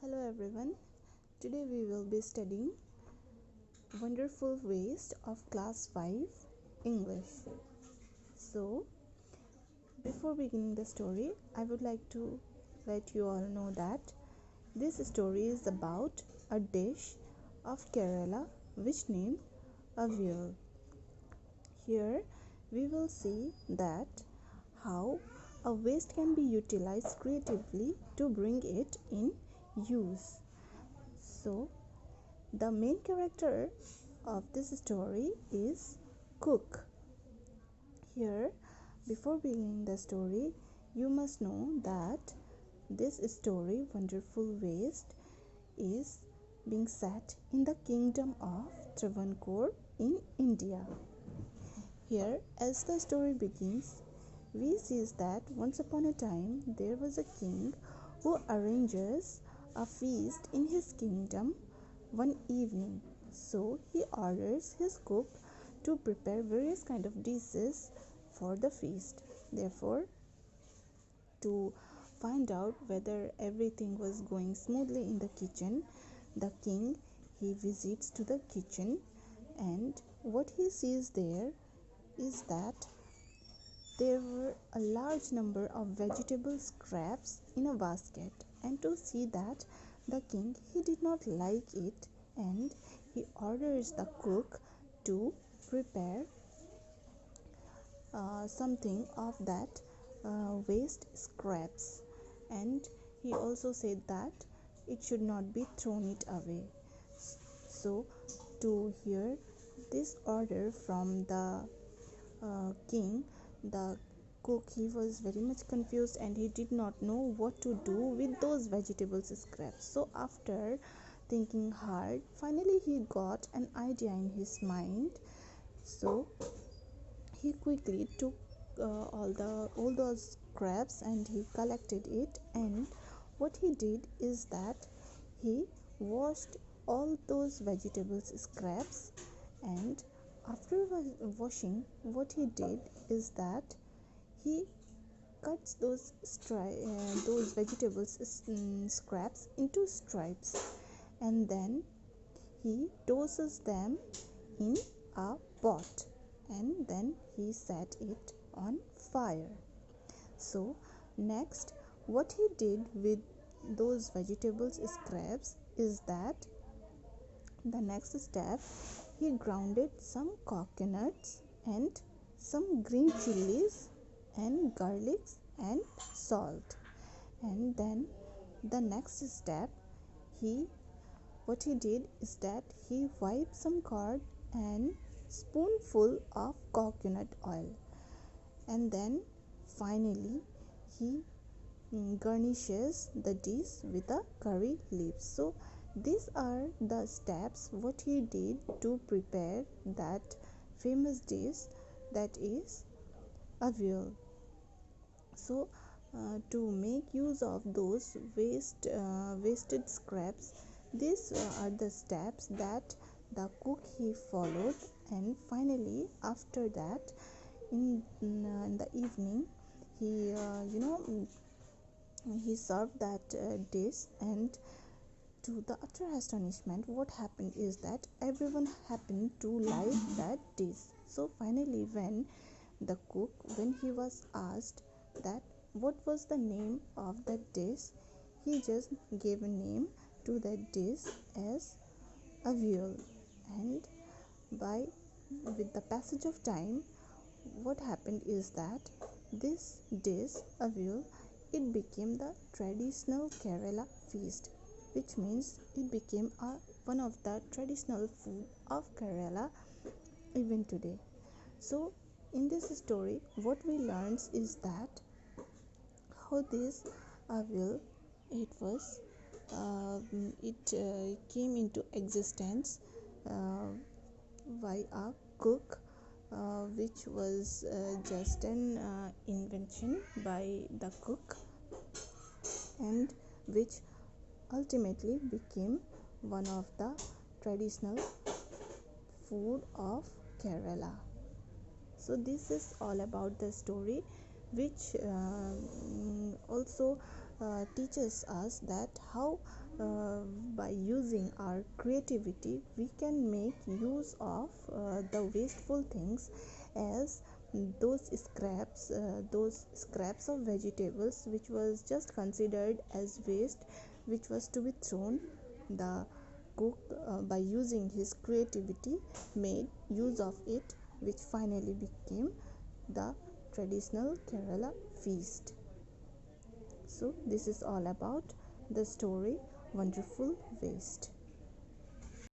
Hello everyone. Today we will be studying Wonderful Waste of Class 5 English. So, before beginning the story, I would like to let you all know that this story is about a dish of Kerala which named avial. Here we will see that how a waste can be utilized creatively to bring it in use. So, the main character of this story is Cook. Here, before beginning the story, you must know that this story, Wonderful Waste, is being set in the kingdom of Travancore in India. Here, as the story begins, we see that once upon a time there was a king who arranges a feast in his kingdom one evening. So he orders his cook to prepare various kind of dishes for the feast. Therefore, to find out whether everything was going smoothly in the kitchen, the king he visits to the kitchen, and what he sees there is that there were a large number of vegetable scraps in a basket, and to see that, the king he did not like it, and he orders the cook to prepare something of that waste scraps, and he also said that it should not be thrown it away. So to hear this order from the king, the cook he was very much confused and he did not know what to do with those vegetables scraps. So after thinking hard, finally he got an idea in his mind. So he quickly took all those scraps and he collected it, and what he did is that he washed all those vegetables scraps, and after washing, what he did is that he cuts those vegetables scraps into stripes, and then he tosses them in a pot, and then he set it on fire. So next, what he did with those vegetables scraps is that the next step, he grounded some coconuts and some green chilies and garlics and salt, and then the next step, what he did is that he wiped some curd and spoonful of coconut oil, and then finally he garnishes the dish with a curry leaves. So these are the steps what he did to prepare that famous dish, that is avial. So to make use of those wasted scraps, these are the steps that the cook he followed, and finally after that in the evening he he served that dish, and to the utter astonishment, what happened is that everyone happened to like that dish. So finally, when he was asked that what was the name of that dish, he just gave a name to that dish as avial. And with the passage of time, what happened is that this dish avial, it became the traditional Kerala feast, which means it became one of the traditional food of Kerala even today. So in this story, what we learn is that how this avial, it came into existence by a cook, which was just an invention by the cook, and which ultimately became one of the traditional food of Kerala. So this is all about the story, which also teaches us that how by using our creativity we can make use of the wasteful things, as those scraps of vegetables which was just considered as waste, which was to be thrown. The cook, by using his creativity, made use of it, which finally became the traditional Kerala feast. So this is all about the story Wonderful Waste.